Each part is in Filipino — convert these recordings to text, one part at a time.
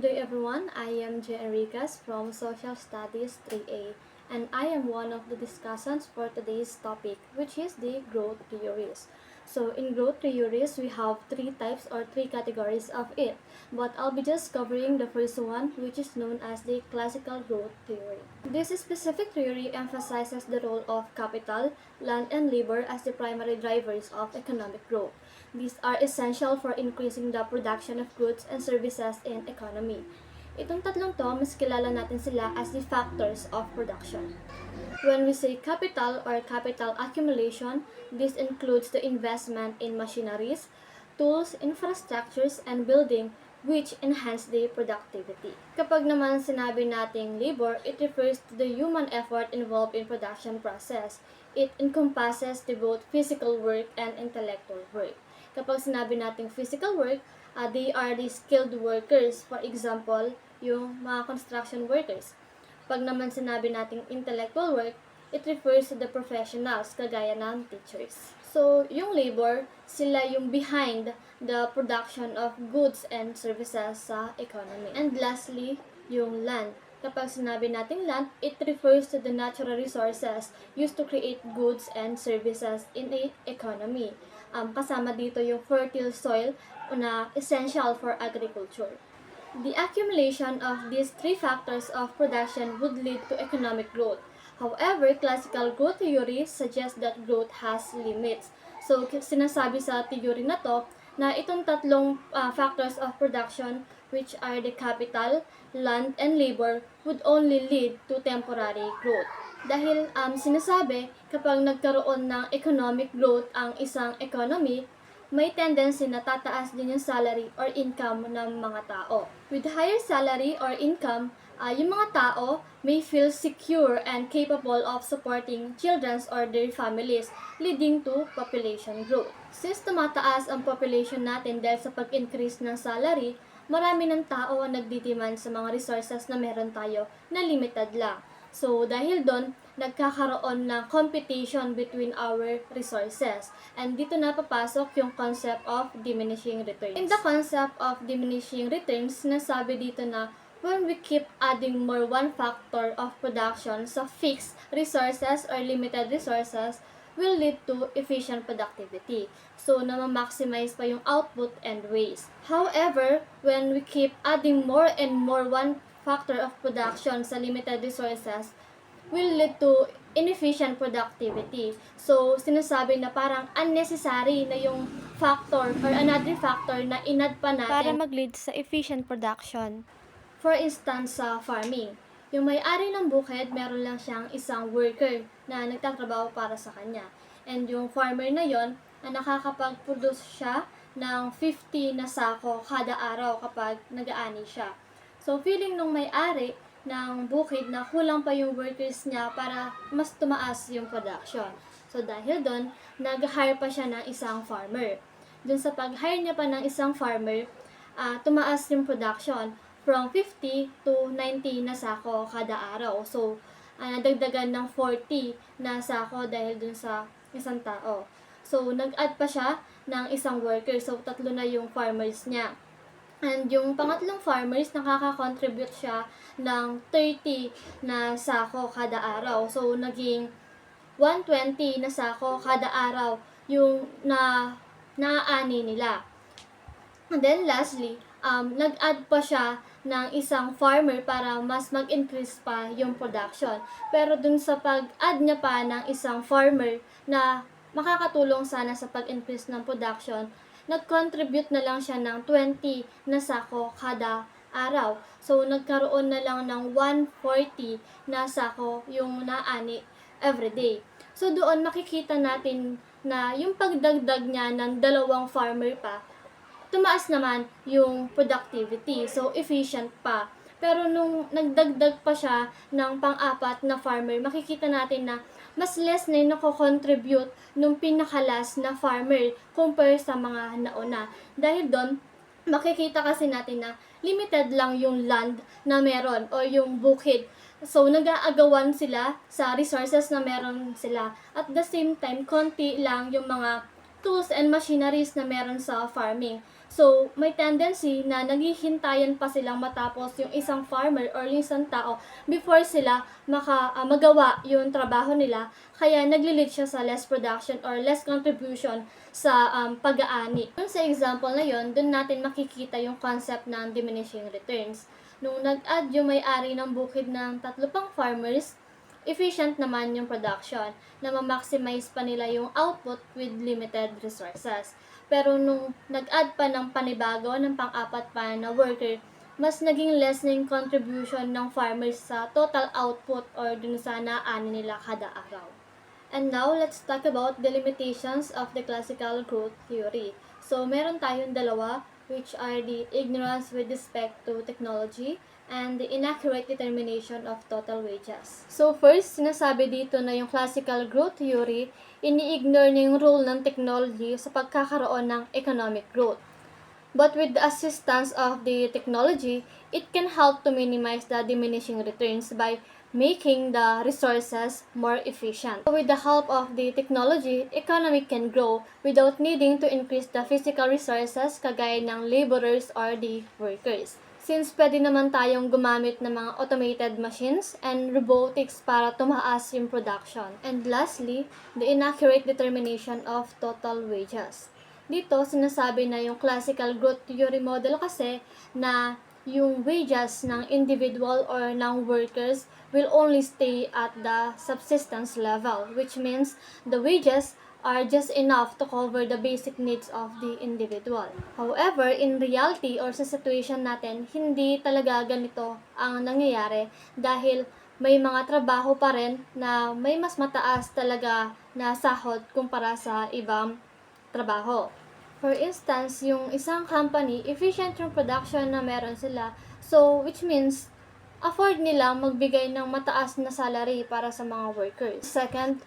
Good day everyone, I am J. Enriquez from Social Studies 3A and I am one of the discussants for today's topic, which is the growth theories. So in growth theories, we have three types or three categories of it, but I'll be just covering the first one, which is known as the classical growth theory. This specific theory emphasizes the role of capital, land, and labor as the primary drivers of economic growth. These are essential for increasing the production of goods and services in economy. Itong tatlong to, mas kilala natin sila as the factors of production. When we say capital or capital accumulation, this includes the investment in machineries, tools, infrastructures, and building which enhance the productivity. Kapag naman sinabi nating labor, it refers to the human effort involved in production process. It encompasses the both physical work and intellectual work. Kapag sinabi nating physical work, they are the skilled workers. For example, yung mga construction workers. Pag naman sinabi nating intellectual work, it refers to the professionals, kagaya ng teachers. So, yung labor, sila yung behind the production of goods and services sa economy. And lastly, yung land. Kapag sinabi nating land, it refers to the natural resources used to create goods and services in a economy. Kasama dito yung fertile soil na essential for agriculture. The accumulation of these three factors of production would lead to economic growth. However, classical growth theory suggests that growth has limits. So, sinasabi sa theory na to na itong tatlong factors of production, which are the capital, land, and labor, would only lead to temporary growth. Dahil sinasabi, kapag nagkaroon ng economic growth ang isang economy, may tendency na tataas din yung salary or income ng mga tao. With higher salary or income, yung mga tao may feel secure and capable of supporting children or their families, leading to population growth. Since tumataas ang population natin dahil sa pag-increase ng salary, marami ng tao ang nagdidemand sa mga resources na meron tayo na limited lang. So, dahil doon, nagkakaroon ng competition between our resources. And dito na papasok yung concept of diminishing returns. In the concept of diminishing returns, sinasabi dito na when we keep adding more one factor of production sa fixed resources or limited resources, will lead to efficient productivity. So, na-maximize pa yung output and waste. However, when we keep adding more and more one factor of production sa limited resources, will lead to inefficient productivity. So, sinasabi na parang unnecessary na yung factor or another factor na inad pa natin para mag-lead sa efficient production. For instance, sa farming, yung may-ari ng bukid, meron lang siyang isang worker na nagtatrabaho para sa kanya. And yung farmer na yon, nakakapag-produce siya ng 50 na sako kada araw kapag nag-aani siya. So, feeling nung may-ari ng bukid na kulang pa yung workers niya para mas tumaas yung production. So, dahil doon, nag-hire pa siya ng isang farmer. Doon sa pag-hire niya pa ng isang farmer, tumaas yung production from 50 to 90 na sako kada araw. So, nadagdagan ng 40 na sako dahil dun sa isang tao. So, nag-add pa siya ng isang worker. So, tatlo na yung farmers niya. And yung pangatlong farmers, nakaka-contribute siya ng 30 na sako kada araw. So, naging 120 na sako kada araw yung naaani nila. And then, lastly, nag-add pa siya ng isang farmer para mas mag-increase pa yung production. Pero dun sa pag-add niya pa ng isang farmer na makakatulong sana sa pag-increase ng production, nag-contribute na lang siya ng 20 na sako kada araw. So, nagkaroon na lang ng 140 na sako yung naani everyday. So, doon makikita natin na yung pagdagdag niya ng dalawang farmer pa, tumaas naman yung productivity. So, efficient pa. Pero nung nagdagdag pa siya ng pang-apat na farmer, makikita natin na mas less na yung nako-contribute nung pinakalas na farmer compare sa mga nauna. Dahil doon, makikita kasi natin na limited lang yung land na meron o yung bukid. So, nag-aagawan sila sa resources na meron sila. At the same time, konti lang yung mga tools and machineries na meron sa farming. So, may tendency na naghihintayan pa silang matapos yung isang farmer or yung isang tao before sila magawa yung trabaho nila. Kaya nagli-lead siya sa less production or less contribution sa pag-aani. Yung sa example na yun, dun natin makikita yung concept ng diminishing returns. Nung nag-add yung may-ari ng bukid ng 3 pang farmers, efficient naman yung production na ma-maximize pa nila yung output with limited resources. Pero nung nag-add pa ng panibago ng pang-apat pa na worker, mas naging less na yung contribution ng farmers sa total output or dun sa naani nila kada araw. And now, let's talk about the limitations of the classical growth theory. So, meron tayong dalawa, which are the ignorance with respect to technology and the inaccurate determination of total wages. So, first, sinasabi dito na yung classical growth theory, ini-ignore na yung role ng technology sa pagkakaroon ng economic growth. But with the assistance of the technology, it can help to minimize the diminishing returns by making the resources more efficient. With the help of the technology, economy can grow without needing to increase the physical resources kagaya ng laborers or the workers. Since pwede naman tayong gumamit ng mga automated machines and robotics para tumaas yung production. And lastly, the inaccurate determination of total wages. Dito, sinasabi na yung classical growth theory model kasi na yung wages ng individual or ng workers will only stay at the subsistence level, which means the wages are just enough to cover the basic needs of the individual. However, in reality or sa situation natin, hindi talaga ganito ang nangyayari dahil may mga trabaho pa rin na may mas mataas talaga na sahod kumpara sa ibang trabaho. For instance, yung isang company, efficient yung production na meron sila. So, which means, afford nilang magbigay ng mataas na salary para sa mga workers. Second,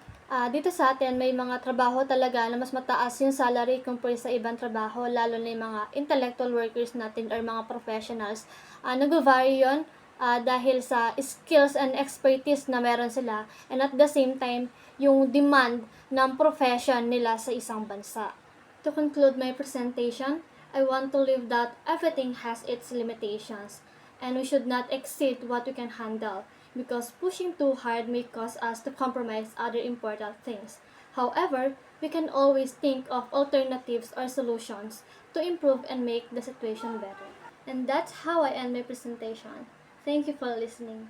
dito sa atin may mga trabaho talaga na mas mataas yung salary compare sa ibang trabaho, lalo na yung mga intellectual workers natin or mga professionals. Nag-vary yun dahil sa skills and expertise na meron sila and at the same time, yung demand ng profession nila sa isang bansa. To conclude my presentation, I want to leave that everything has its limitations and we should not exceed what we can handle because pushing too hard may cause us to compromise other important things. However, we can always think of alternatives or solutions to improve and make the situation better. And that's how I end my presentation. Thank you for listening.